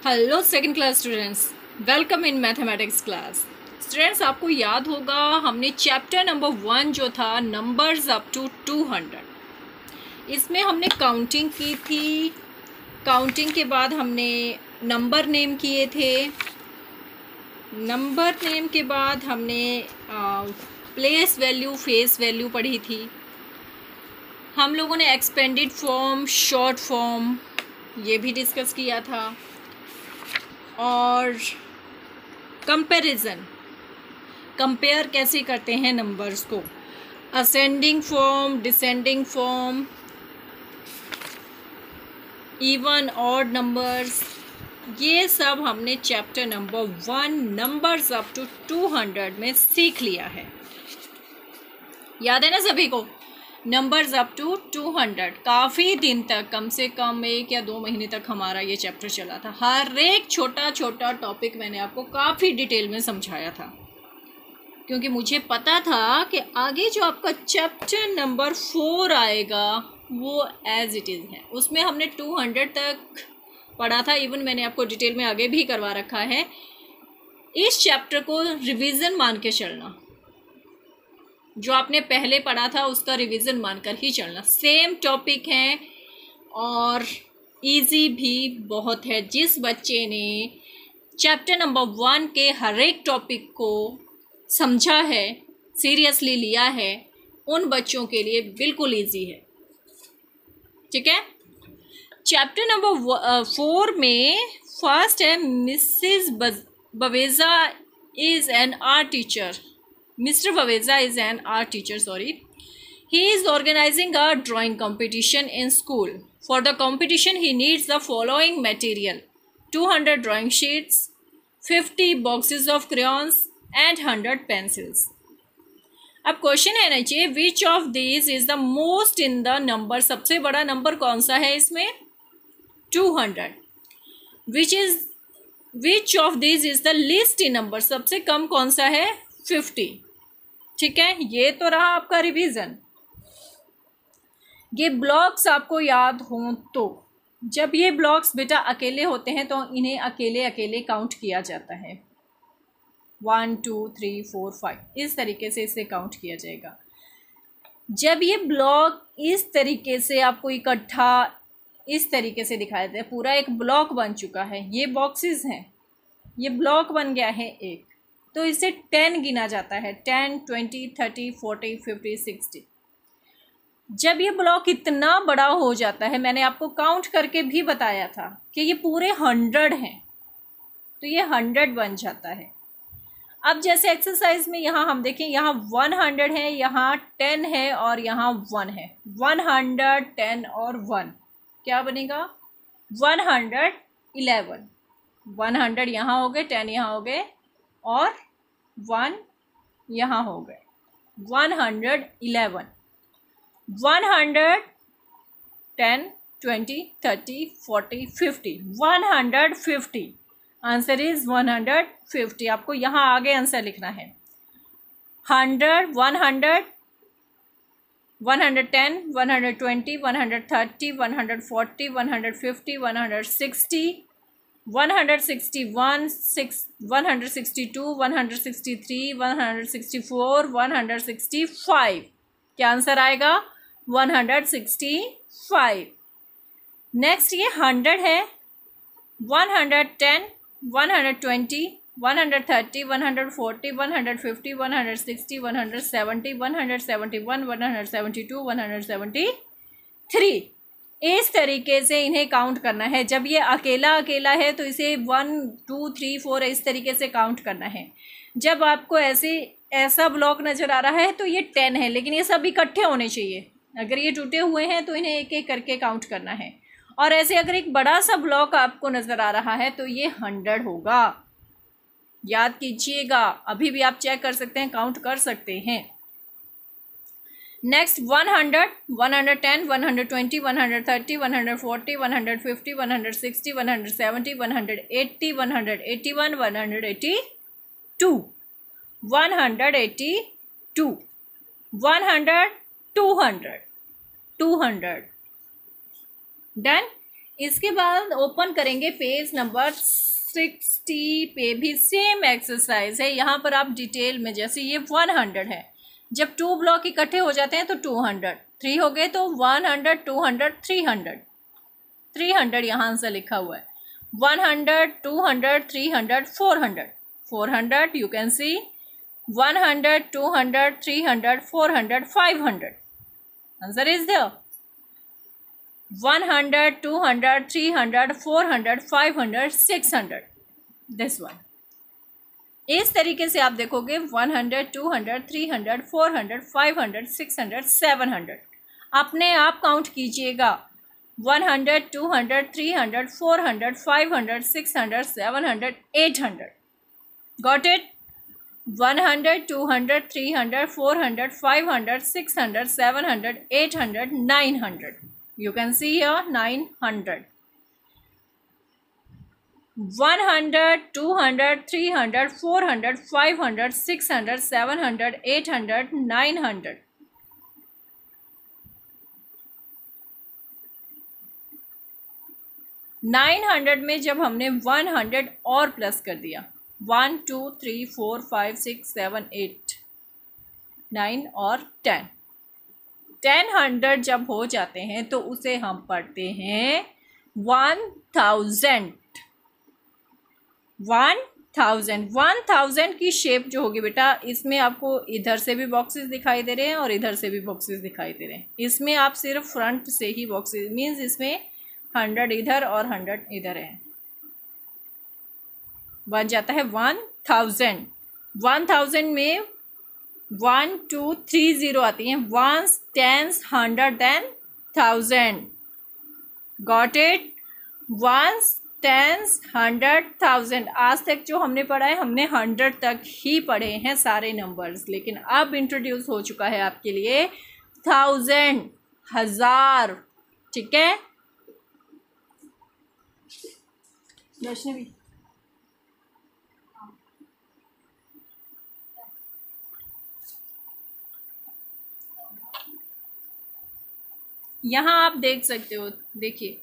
Hello second class students, welcome in mathematics class. Students, आपको याद होगा हमने चैप्टर नंबर 1 जो था नंबर्स अप टू 200, इसमें हमने काउंटिंग की थी। काउंटिंग के बाद हमने नंबर नेम किए थे। नंबर नेम के बाद हमने प्लेस वैल्यू, फेस वैल्यू पढ़ी थी। हम लोगों ने एक्सपेंडेड फॉर्म, शॉर्ट फॉर्म ये भी डिस्कस किया था। और कंपैरिजन, कंपेयर कैसे करते हैं नंबर्स को, ascending form, descending form, even odd numbers, ये सब हमने chapter number 1 numbers up to 200 में सीख लिया है। याद है ना सभी को? नंबर्स अप टू 200 काफ़ी दिन तक, कम से कम 1 या 2 महीने तक हमारा ये चैप्टर चला था। हर एक छोटा छोटा टॉपिक मैंने आपको काफ़ी डिटेल में समझाया था, क्योंकि मुझे पता था कि आगे जो आपका चैप्टर नंबर 4 आएगा वो एज इट इज़ है। उसमें हमने 200 तक पढ़ा था। इवन मैंने आपको डिटेल में आगे भी करवा रखा है। इस चैप्टर को रिवीजन मान के चलना, जो आपने पहले पढ़ा था उसका रिवीजन मानकर ही चलना। सेम टॉपिक है और इजी भी बहुत है। जिस बच्चे ने चैप्टर नंबर 1 के हर एक टॉपिक को समझा है, सीरियसली लिया है, उन बच्चों के लिए बिल्कुल इजी है। ठीक है। चैप्टर नंबर 4 में फर्स्ट है Mrs Baweja is an art teacher. Mr. Vaveza is an art teacher, sorry. He is organizing a drawing competition in school. For the competition, he needs the following material: 200 drawing sheets, 50 boxes of crayons, and 100 pencils. अब question है नीचे, which of these is the most in the number? सबसे बड़ा number कौन सा है इसमें? 200. Which of these is the least in number? सबसे कम कौन सा है? 50. ठीक है, ये तो रहा आपका रिवीजन। ये ब्लॉक्स आपको याद हों तो, जब ये ब्लॉक्स बेटा अकेले होते हैं तो इन्हें अकेले अकेले काउंट किया जाता है। 1 2 3 4 5 इस तरीके से इसे काउंट किया जाएगा। जब ये ब्लॉक इस तरीके से आपको इकट्ठा इस तरीके से दिखाया जाता है, पूरा एक ब्लॉक बन चुका है। ये बॉक्सेस हैं, ये ब्लॉक बन गया है एक, तो इसे 10 गिना जाता है। 10 20 30 40 50 60। जब ये ब्लॉक इतना बड़ा हो जाता है, मैंने आपको काउंट करके भी बताया था कि ये पूरे 100 हैं, तो ये 100 बन जाता है। अब जैसे एक्सरसाइज में यहाँ हम देखें, यहाँ 100 है, यहाँ 10 है और यहाँ 1 है। 100 10 और 1 क्या बनेगा? 111। 100 यहाँ हो गए, 10 यहाँ हो गए और 1 यहाँ हो गए। 111। 110 20 30 40 50 150। Answer is 150। आपको यहाँ आगे आंसर लिखना है। 100 100 110 120 130 140 150 160 161 162 163 164 165। क्या आंसर आएगा? 165। नेक्स्ट ये 100 है। 110 120 130 140 150 160 170 171 172 173। इस तरीके से इन्हें काउंट करना है। जब ये अकेला अकेला है तो इसे 1 2 3 4 इस तरीके से काउंट करना है। जब आपको ऐसा ब्लॉक नज़र आ रहा है तो ये 10 है, लेकिन ये सब इकट्ठे होने चाहिए। अगर ये टूटे हुए हैं तो इन्हें एक एक करके काउंट करना है। और ऐसे अगर एक बड़ा सा ब्लॉक आपको नज़र आ रहा है तो ये 100 होगा। याद कीजिएगा, अभी भी आप चेक कर सकते हैं, काउंट कर सकते हैं। Next 100 110 120 130 140 150 160 170 180 181 182 182 100 200 200 done. इसके बाद ओपन करेंगे पेज नंबर 60 पे भी सेम एक्सरसाइज है। यहाँ पर आप डिटेल में, जैसे ये 100 है, जब 2 ब्लॉक इकट्ठे हो जाते हैं तो 200, 3 हो गए तो 100, 200, 300, 300 यहाँ से लिखा हुआ है। 100, 200, 300, 400, 400 you can see, 100, 200, 300, 400, 500. Answer is there. 100, 200, 300, 400, 500, 600. This one. इस तरीके से आप देखोगे 100, 200, 300, 400, 500, 600, 700. अपने आप काउंट कीजिएगा। 100, 200, 300, 400, 500, 600, 700, 800. Got it? 100, 200, 300, 400, 500, 600, 700, 800, 900. You can see here 900. 100, 200, 300, 400, 500, 600, 700, 800, 900. Nine 900 में जब हमने 100 और प्लस कर दिया, 1 2 3 4 5 6 7 8 9 और 10, 1000 जब हो जाते हैं तो उसे हम पढ़ते हैं 1000। 1000 की शेप जो होगी बेटा, इसमें आपको इधर से भी बॉक्सेस दिखाई दे रहे हैं और इधर से भी बॉक्सेस दिखाई दे रहे हैं। इसमें आप सिर्फ फ्रंट से ही बॉक्सेस, मीन्स इसमें 100 इधर और 100 इधर है, बन जाता है 1000। 1000 में 1 2 3 0 आती हैं, 1s 10s 100 then 1000। Got it? 1s 10s 100 1000। आज तक जो हमने पढ़ा है, हमने 100 तक ही पढ़े हैं सारे नंबर्स, लेकिन अब इंट्रोड्यूस हो चुका है आपके लिए 1000, 1000। ठीक है वैष्णवी? यहाँ आप देख सकते हो, देखिए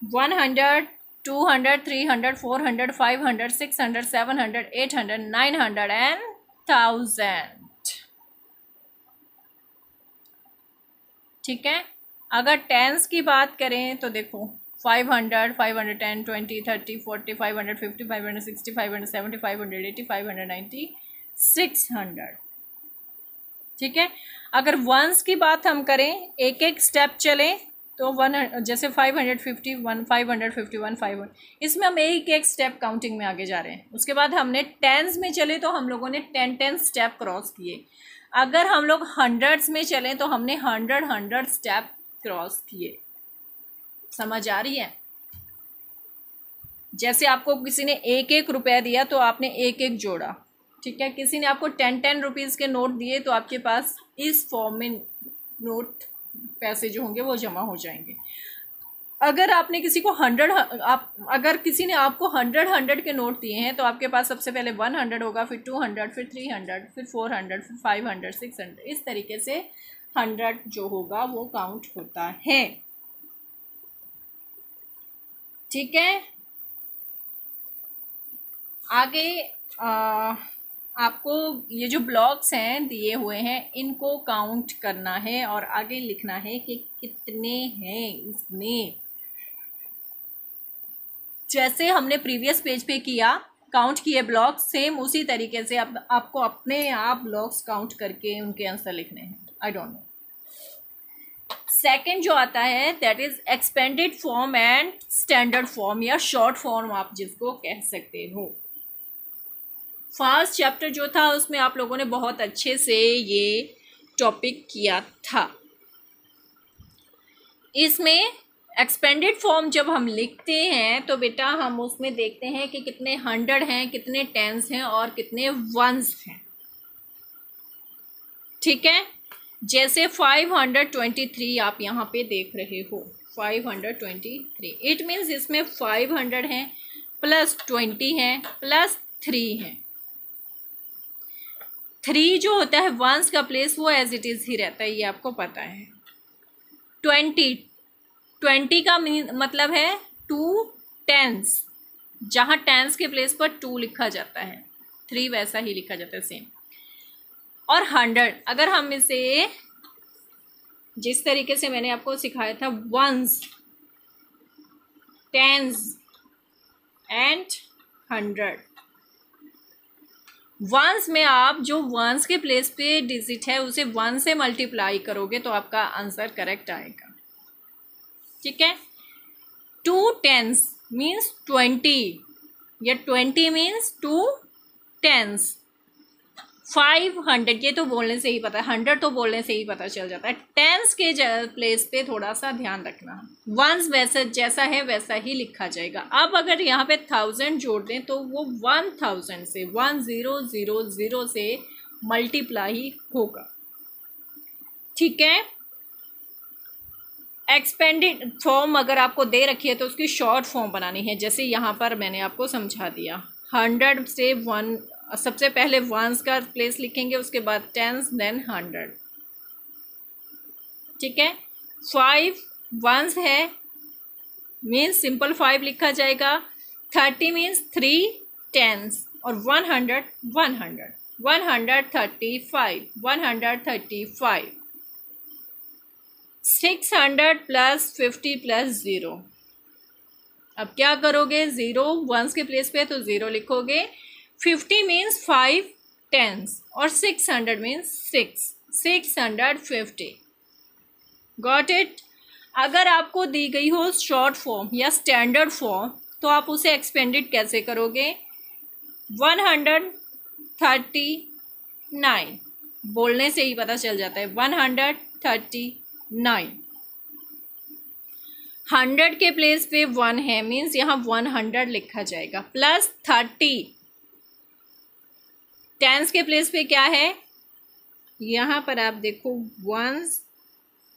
100, 200, 300, 400, 500, 600, 700, 800, 900 and 1000। ठीक है, अगर टेंस की बात करें तो देखो 500, 510, 20, 30, 40, 550, 560, 570, 580, 590, 600। ठीक है, अगर वंस की बात हम करें, एक एक स्टेप चलें तो 100, जैसे 551, 551, 500, इसमें हम एक एक स्टेप काउंटिंग में आगे जा रहे हैं। उसके बाद हमने टेंस में चले तो हम लोगों ने 10 स्टेप क्रॉस किए। अगर हम लोग हंड्रेड्स में चलें तो हमने 100 स्टेप क्रॉस किए। समझ आ रही है? जैसे आपको किसी ने 1 रुपया दिया तो आपने 1 जोड़ा। ठीक है, किसी ने आपको 10 रुपीज़ के नोट दिए तो आपके पास इस फॉर्म में नोट, पैसे जो होंगे वो जमा हो जाएंगे। अगर आपने किसी को अगर किसी ने आपको 100 के नोट दिए हैं तो आपके पास सबसे पहले 100 होगा, फिर 200, फिर 300, फिर 400, फिर 500, 600, इस तरीके से 100 जो होगा वो काउंट होता है। ठीक है, आगे आपको ये जो ब्लॉक्स हैं दिए हुए हैं इनको काउंट करना है और आगे लिखना है कि कितने हैं इसमें। जैसे हमने प्रीवियस पेज पे किया, काउंट किए ब्लॉक, सेम उसी तरीके से आपको अपने आप ब्लॉक्स काउंट करके उनके आंसर लिखने हैं। I don't know. सेकंड जो आता है that is expanded form and standard form, या शॉर्ट फॉर्म आप जिसको कह सकते हो। फर्स्ट चैप्टर जो था उसमें आप लोगों ने बहुत अच्छे से ये टॉपिक किया था। इसमें एक्सपेंडेड फॉर्म जब हम लिखते हैं तो बेटा हम उसमें देखते हैं कि कितने 100 हैं, कितने 10s हैं और कितने 1s हैं। ठीक है, जैसे 523 आप यहाँ पे देख रहे हो, 523, इट मीन्स इसमें 500 हैं प्लस 20 हैं प्लस 3 हैं। 3 जो होता है 1s का प्लेस वो एज इट इज़ ही रहता है, ये आपको पता है। 20 20 का मतलब है 2 टेंस, जहाँ टेंस के प्लेस पर 2 लिखा जाता है, 3 वैसा ही लिखा जाता है सेम। और 100 अगर हम इसे जिस तरीके से मैंने आपको सिखाया था, वंस, टेंस एंड 100, वंस में आप जो वंस के प्लेस पे डिजिट है उसे 1 से मल्टीप्लाई करोगे तो आपका आंसर करेक्ट आएगा। ठीक है। 2 टेंस मीन्स 20, या 20 मीन्स 2 टेंस। 500 ये तो बोलने से ही पता है, 100 तो बोलने से ही पता चल जाता है। टेंस के प्लेस पे थोड़ा सा ध्यान रखना, वंस वैसे जैसा है वैसा ही लिखा जाएगा। अब अगर यहाँ पे 1000 जोड़ दें तो वो 1000 से 1000 से मल्टीप्लाई होगा। ठीक है। एक्सपेंडेड फॉर्म अगर आपको दे रखी है तो उसकी शॉर्ट फॉर्म बनानी है, जैसे यहाँ पर मैंने आपको समझा दिया। 100 से 1 सबसे पहले वंस का प्लेस लिखेंगे, उसके बाद टेंस, देन 100। ठीक है। 5 वंस है मीन्स सिंपल 5 लिखा जाएगा। 30 मीन्स 3 टेंस, और 100 135 135। 600 प्लस 50 प्लस 0। अब क्या करोगे, 0 वंस के प्लेस पे तो 0 लिखोगे। 50 मीन्स 5 टेंस, और 600 मीन्स 650। Got it. अगर आपको दी गई हो शॉर्ट फॉर्म या स्टैंडर्ड फॉर्म तो आप उसे एक्सपेंडेड कैसे करोगे। 139 बोलने से ही पता चल जाता है, 139। 100 के प्लेस पे 1 है मीन्स यहाँ 100 लिखा जाएगा, प्लस 30। टेंस के प्लेस पे क्या है, यहाँ पर आप देखो, वंस,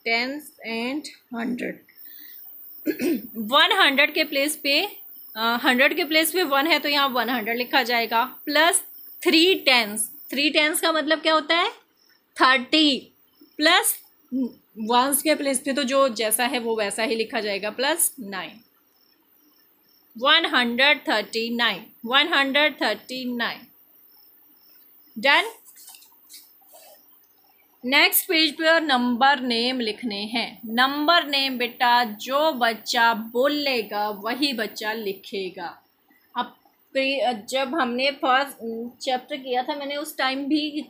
टेंस एंड 100। 100 के प्लेस पे 100 के प्लेस पे 1 है तो यहाँ 100 लिखा जाएगा, प्लस 3 टेंस। 3 टेंस का मतलब क्या होता है, 30, प्लस वंस के प्लेस पे तो जो जैसा है वो वैसा ही लिखा जाएगा, प्लस 9। 139 139। डन। नेक्स्ट पेज पर नंबर नेम लिखने हैं। नंबर नेम बेटा जो बच्चा बोलेगा वही बच्चा लिखेगा। अब जब हमने फर्स्ट चैप्टर किया था मैंने उस टाइम भी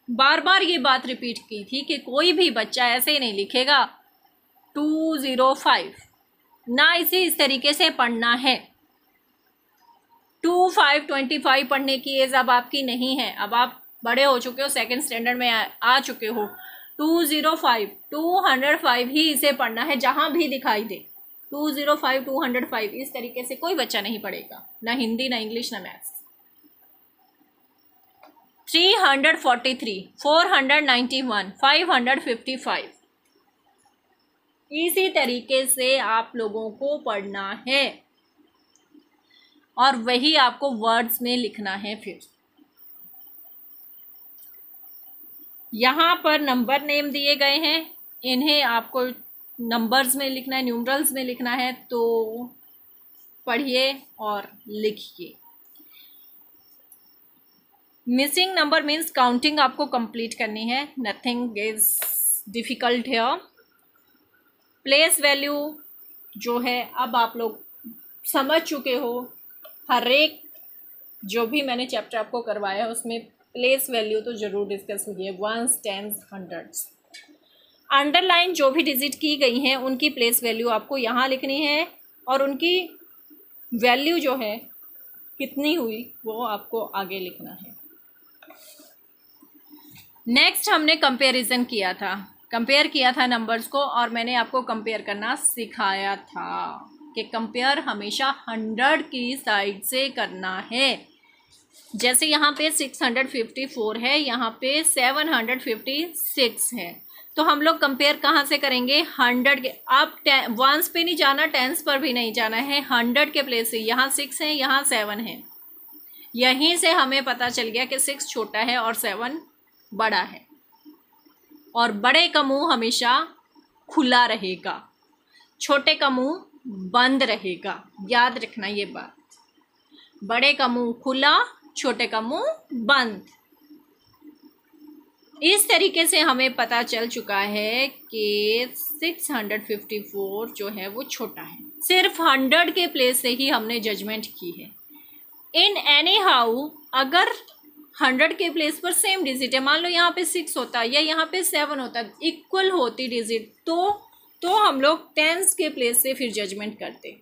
बार बार ये बात रिपीट की थी कि कोई भी बच्चा ऐसे ही नहीं लिखेगा 205, ना इसे इस तरीके से पढ़ना है। 25 पढ़ने की एज अब आपकी नहीं है, अब आप बड़े हो चुके हो, सेकंड स्टैंडर्ड में आ चुके हो। 205 205 ही इसे पढ़ना है, जहाँ भी दिखाई दे 205 205 इस तरीके से कोई बच्चा नहीं पढ़ेगा, ना हिंदी, ना इंग्लिश, ना मैथ्स। 343 491 555 इसी तरीके से आप लोगों को पढ़ना है और वही आपको वर्ड्स में लिखना है। फिर यहाँ पर नंबर नेम दिए गए हैं, इन्हें आपको नंबर्स में लिखना है, न्यूमरल्स में लिखना है, तो पढ़िए और लिखिए। मिसिंग नंबर मीन्स काउंटिंग आपको कंप्लीट करनी है, नथिंग इज डिफ़िकल्ट है। प्लेस वैल्यू जो है अब आप लोग समझ चुके हो, हर एक जो भी मैंने चैप्टर आपको करवाया है उसमें प्लेस वैल्यू तो ज़रूर डिस्कस हुई है, वंस, टेंस, हंड्रेड्स। अंडरलाइन जो भी डिजिट की गई हैं उनकी प्लेस वैल्यू आपको यहाँ लिखनी है और उनकी वैल्यू जो है कितनी हुई वो आपको आगे लिखना है। नेक्स्ट हमने कंपैरिजन किया था, कंपेयर किया था नंबर्स को, और मैंने आपको कंपेयर करना सिखाया था कि कंपेयर हमेशा 100 की साइड से करना है। जैसे यहाँ पे 654 है, यहाँ पे 756 है, तो हम लोग कंपेयर कहाँ से करेंगे, 100 के। आप वंस पे नहीं जाना, टेंस पर भी नहीं जाना है, 100 के प्लेस से। यहाँ 6 है, यहाँ 7 है, यहीं से हमें पता चल गया कि 6 छोटा है और 7 बड़ा है, और बड़े का मुंह हमेशा खुला रहेगा। छोटे का मुंह बंद रहेगा, याद रखना ये बात। बड़े का मुंह खुला, छोटे का मुंह बंद। इस तरीके से हमें पता चल चुका है कि 654 जो है वो छोटा है। सिर्फ 100 के प्लेस से ही हमने जजमेंट की है। इन एनी हाउ अगर 100 के प्लेस पर सेम डिजिट है, मान लो यहाँ पे 6 होता या यहाँ पे 7 होता, इक्वल होती डिजिट, तो हम लोग टेंस के प्लेस से फिर जजमेंट करते।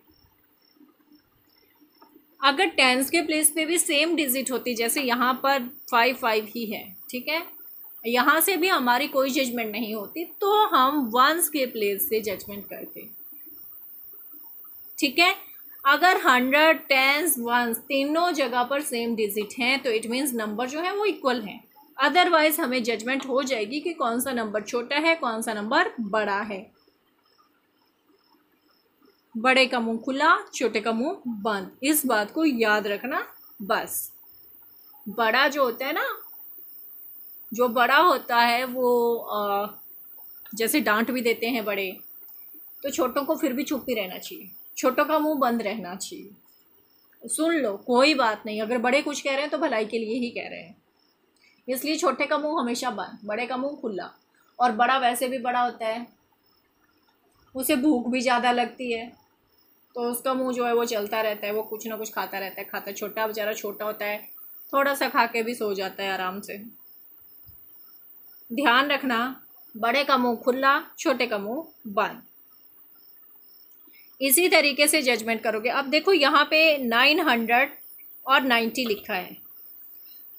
अगर टेंस के प्लेस पे भी सेम डिजिट होती, जैसे यहाँ पर 5 ही है, ठीक है, यहाँ से भी हमारी कोई जजमेंट नहीं होती, तो हम वंस के प्लेस से जजमेंट करते। ठीक है, अगर 100, टेंस, वंस तीनों जगह पर सेम डिजिट हैं तो इट मीन्स नंबर जो है वो इक्वल है। अदरवाइज हमें जजमेंट हो जाएगी कि कौन सा नंबर छोटा है, कौन सा नंबर बड़ा है। बड़े का मुंह खुला, छोटे का मुंह बंद, इस बात को याद रखना बस। बड़ा जो होता है ना, जो बड़ा होता है वो जैसे डांट भी देते हैं बड़े, तो छोटों को फिर भी चुप ही रहना चाहिए, छोटों का मुंह बंद रहना चाहिए। सुन लो, कोई बात नहीं, अगर बड़े कुछ कह रहे हैं तो भलाई के लिए ही कह रहे हैं, इसलिए छोटे का मुंह हमेशा बंद, बड़े का मुंह खुला। और बड़ा वैसे भी बड़ा होता है, उसे भूख भी ज़्यादा लगती है, तो उसका मुंह जो है वो चलता रहता है, वो कुछ ना कुछ खाता रहता है, खाता। छोटा बेचारा छोटा होता है, थोड़ा सा खा के भी सो जाता है आराम से। ध्यान रखना, बड़े का मुंह खुला, छोटे का मुंह बंद। इसी तरीके से जजमेंट करोगे। अब देखो यहाँ पे 900 और 90 लिखा है,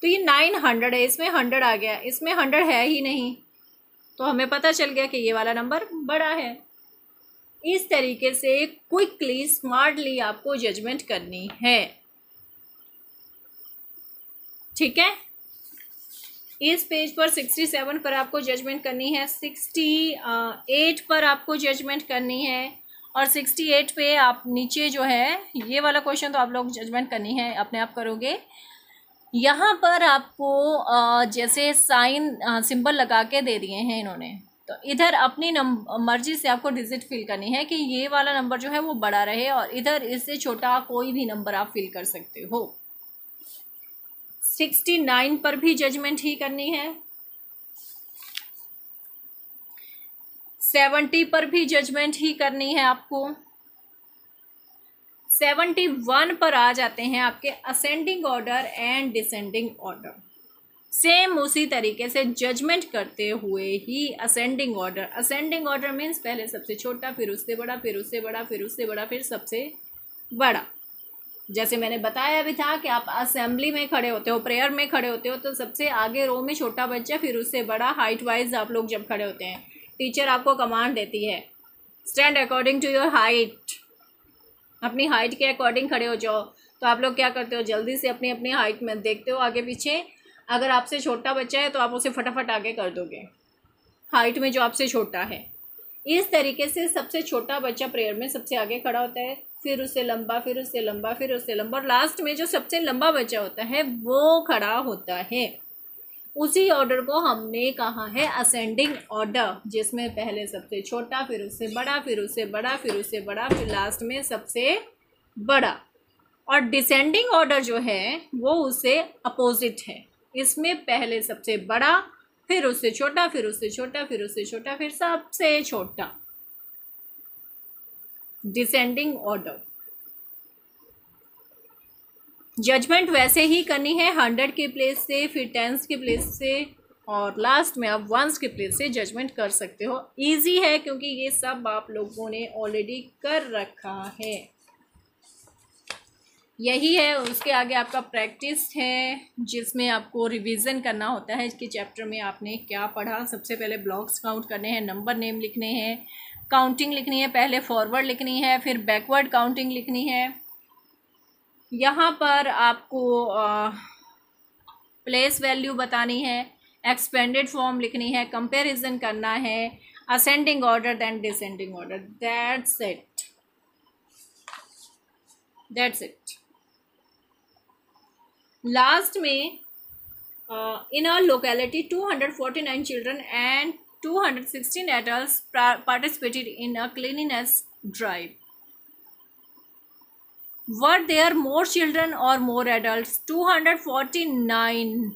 तो ये 900 है, इसमें 100 आ गया, इसमें 100 है ही नहीं, तो हमें पता चल गया कि ये वाला नंबर बड़ा है। इस तरीके से क्विकली, स्मार्टली आपको जजमेंट करनी है। ठीक है, इस पेज पर 67 पर आपको जजमेंट करनी है, 68 पर आपको जजमेंट करनी है, और 68 पे आप नीचे जो है ये वाला क्वेश्चन तो आप लोग जजमेंट करनी है, अपने आप करोगे। यहाँ पर आपको जैसे साइन सिंबल लगा के दे दिए हैं इन्होंने, तो इधर अपनी मर्जी से आपको डिजिट फिल करनी है कि ये वाला नंबर जो है वो बड़ा रहे, और इधर इससे छोटा कोई भी नंबर आप फिल कर सकते हो। 69 पर भी जजमेंट ही करनी है, 70 पर भी जजमेंट ही करनी है आपको। 71 पर आ जाते हैं आपके ascending order and descending order. Same उसी तरीके से जजमेंट करते हुए ही असेंडिंग ऑर्डर मीन्स पहले सबसे छोटा, फिर उससे बड़ा, फिर उससे बड़ा, फिर उससे बड़ा, फिर सबसे बड़ा। जैसे मैंने बताया भी था कि आप असेंबली में खड़े होते हो, प्रेयर में खड़े होते हो, तो सबसे आगे रो में छोटा बच्चा, फिर उससे बड़ा। हाइट वाइज आप लोग जब खड़े होते हैं, टीचर आपको कमांड देती है, stand according to your height, अपनी हाइट के अकॉर्डिंग खड़े हो जाओ। तो आप लोग क्या करते हो, जल्दी से अपनी अपनी हाइट में देखते हो आगे पीछे। अगर आपसे छोटा बच्चा है तो आप उसे फटाफट आगे कर दोगे हाइट में जो आपसे छोटा है। इस तरीके से सबसे छोटा बच्चा प्रेयर में सबसे आगे खड़ा होता है, फिर उससे लंबा, फिर उससे लंबा, फिर उससे लंबा, और लास्ट में जो सबसे लंबा बच्चा होता है वो खड़ा होता है। उसी ऑर्डर को हमने कहा है असेंडिंग ऑर्डर, जिसमें पहले सबसे छोटा, फिर उससे बड़ा, फिर उससे बड़ा, फिर उससे बड़ा, फिर लास्ट में सबसे बड़ा। और डिसेंडिंग ऑर्डर जो है वो उससे अपोजिट है, इसमें पहले सबसे बड़ा, फिर उससे छोटा, फिर उससे छोटा, फिर उससे छोटा, फिर सबसे छोटा। Descending order. जजमेंट वैसे ही करनी है 100 के प्लेस से, फिर टेंस के प्लेस से, और लास्ट में आप वंस के प्लेस से जजमेंट कर सकते हो। इजी है क्योंकि ये सब आप लोगों ने ऑलरेडी कर रखा है। यही है, उसके आगे आपका प्रैक्टिस है, जिसमें आपको रिवीजन करना होता है कि चैप्टर में आपने क्या पढ़ा। सबसे पहले ब्लॉक्स काउंट करने हैं, नंबर नेम लिखने हैं, काउंटिंग लिखनी है, पहले फॉरवर्ड लिखनी है, फिर बैकवर्ड काउंटिंग लिखनी है। यहाँ पर आपको प्लेस वैल्यू बतानी है, एक्सपेंडेड फॉर्म लिखनी है, कंपैरिजन करना है, ascending order then descending order. That's it. Last में in our locality 249 children and 216 adults participated in a cleanliness drive? Were there more children और मोर एडल्ट? 249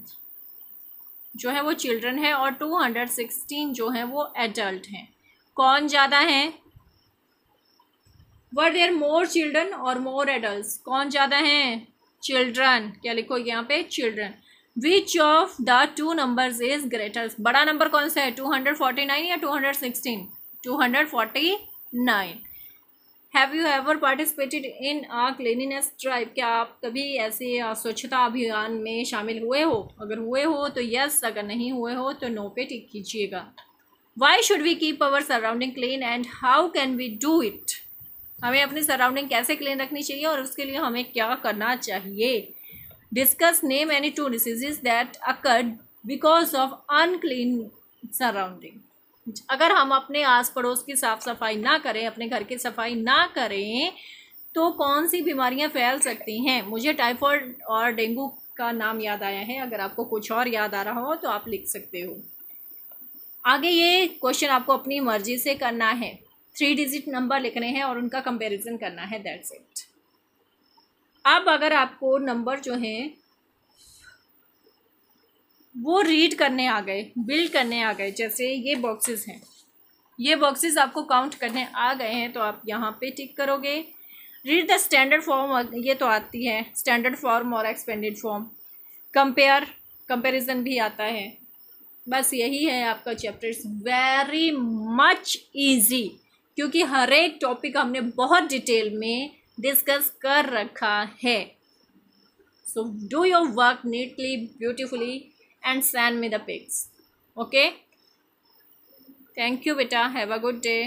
जो है वो चिल्ड्रन है और 216 जो है वो एडल्ट हैं। कौन ज़्यादा है? वर देयर मोर चिल्ड्रन और मोर एडल्ट? कौन ज़्यादा हैं? चिल्ड्रन। क्या लिखो यहाँ पे? Children. Which of the two numbers is greater? बड़ा नंबर कौन सा है? 249 या 216? 249। Have you ever participated in a cleanliness drive? क्या आप कभी ऐसे स्वच्छता अभियान में शामिल हुए हो? अगर हुए हो तो यस, अगर नहीं हुए हो तो नो पे टिक कीजिएगा। Why should we keep our surrounding clean and how can we do it? हमें अपनी सराउंडिंग कैसे क्लीन रखनी चाहिए और उसके लिए हमें क्या करना चाहिए? Discuss name any two diseases that occurred because of unclean surrounding. अगर हम अपने आस पड़ोस की साफ़ सफाई ना करें, अपने घर की सफाई ना करें, तो कौन सी बीमारियां फैल सकती हैं? मुझे टाइफाइड और डेंगू का नाम याद आया है, अगर आपको कुछ और याद आ रहा हो तो आप लिख सकते हो। आगे ये क्वेश्चन आपको अपनी मर्जी से करना है। 3 डिजिट नंबर लिखने हैं और उनका कंपैरिजन करना है, दैट्स इट। अब अगर आपको नंबर जो हैं वो रीड करने आ गए, बिल्ड करने आ गए, जैसे ये बॉक्सेस हैं, ये बॉक्सेस आपको काउंट करने आ गए हैं तो आप यहाँ पे टिक करोगे। रीड द स्टैंडर्ड फॉर्म, ये तो आती है, स्टैंडर्ड फॉर्म और एक्सपेंडेड फॉर्म। कंपेयर, कंपैरिजन भी आता है। बस यही है आपका chapter. It's very much easy, क्योंकि हर एक टॉपिक हमने बहुत डिटेल में डिस्कस कर रखा है। So do your work neatly, beautifully and send me the pics. Okay, thank you beta, have a good day.